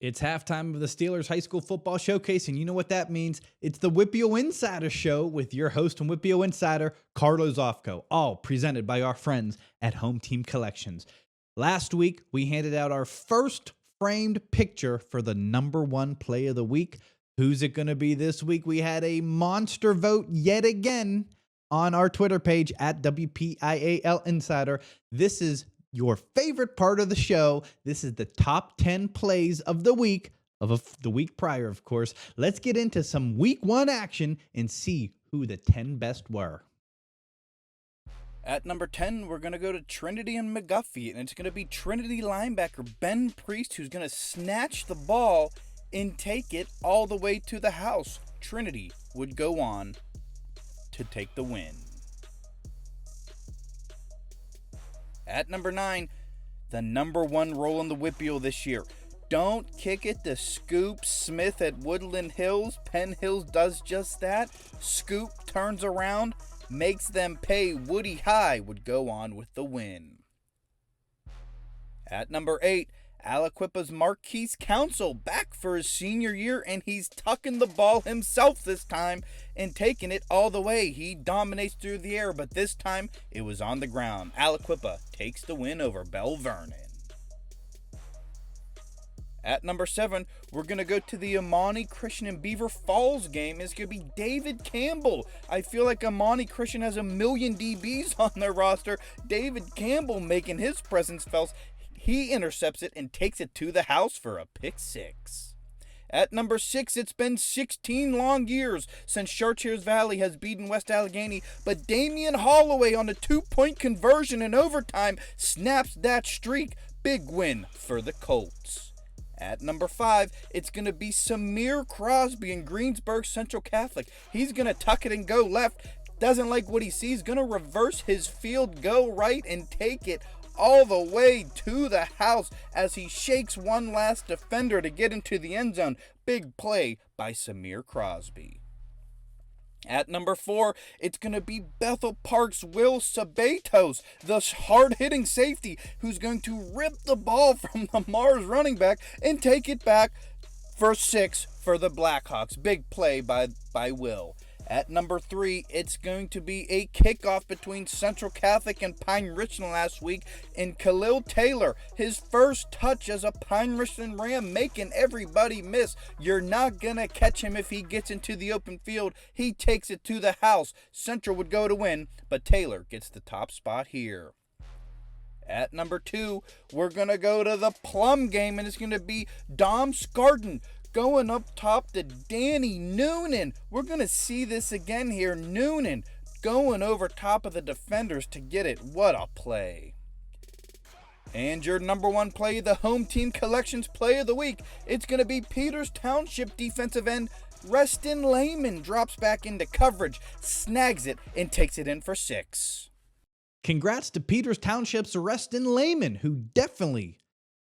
It's halftime of the Steelers High School Football Showcase, and you know what that means. It's the WPIAL Insider Show with your host and WPIAL Insider, Carlos Ofco, all presented by our friends at Home Team Collections. Last week, we handed out our first framed picture for the #1 play of the week. Who's it going to be this week? We had a monster vote yet again on our Twitter page at WPIAL Insider. This is your favorite part of the show. This is the top 10 plays of the week, the week prior, of course. Let's get into some week 1 action and see who the 10 best were. At number 10, we're going to go to Trinity and McGuffey, and it's going to be Trinity linebacker Ben Priest who's going to snatch the ball and take it all the way to the house. Trinity would go on to take the win. At number 9, the #1 role in the WPIAL this year. Don't kick it to Scoop Smith at Woodland Hills. Penn Hills does just that. Scoop turns around, makes them pay. Woody High would go on with the win. At number 8, Aliquippa's Marquise Council back for his senior year, and he's tucking the ball himself this time and taking it all the way. He dominates through the air, but this time it was on the ground. Aliquippa takes the win over Bell Vernon. At number 7, we're going to go to the Amani Christian and Beaver Falls game. It's going to be David Campbell. I feel like Amani Christian has 1 million DBs on their roster. David Campbell making his presence felt. He intercepts it and takes it to the house for a pick 6. At number 6, it's been 16 long years since Chartiers Valley has beaten West Allegheny, but Damian Holloway on a 2-point conversion in overtime snaps that streak. Big win for the Colts. At number 5, it's going to be Samir Crosby in Greensburg Central Catholic. He's going to tuck it and go left. Doesn't like what he sees. Going to reverse his field, go right, and take it all the way to the house as he shakes one last defender to get into the end zone. Big play by Samir Crosby. At number 4, it's going to be Bethel Park's Will Sabatos, the hard-hitting safety who's going to rip the ball from the Mars running back and take it back for 6 for the Blackhawks. Big play by Will. At number 3, it's going to be a kickoff between Central Catholic and Pine Richland last week, and Khalil Taylor, his first touch as a Pine Richland Ram, making everybody miss. You're not going to catch him if he gets into the open field. He takes it to the house. Central would go to win, but Taylor gets the top spot here. At number 2, we're going to go to the Plum game, and it's going to be Dom Scarton going up top to Danny Noonan. We're going to see this again here. Noonan going over top of the defenders to get it. What a play. And your #1 play, the Home Team Collections play of the week. It's going to be Peters Township defensive end Reston Lehman drops back into coverage, snags it, and takes it in for 6. Congrats to Peters Township's Reston Lehman, who definitely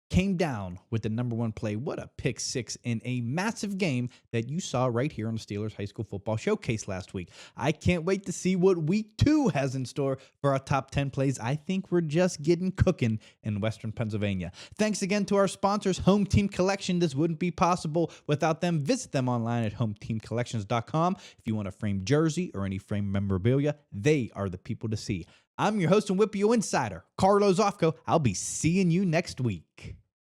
came down with the #1 play. What a pick 6 in a massive game that you saw right here on the Steelers High School Football Showcase last week. I can't wait to see what week 2 has in store for our top 10 plays. I think we're just getting cooking in Western Pennsylvania. Thanks again to our sponsors, Home Team Collection. This wouldn't be possible without them. Visit them online at hometeamcollections.com. If you want a framed jersey or any framed memorabilia, they are the people to see. I'm your host and WPIAL Insider, Carlos Ofco. I'll be seeing you next week.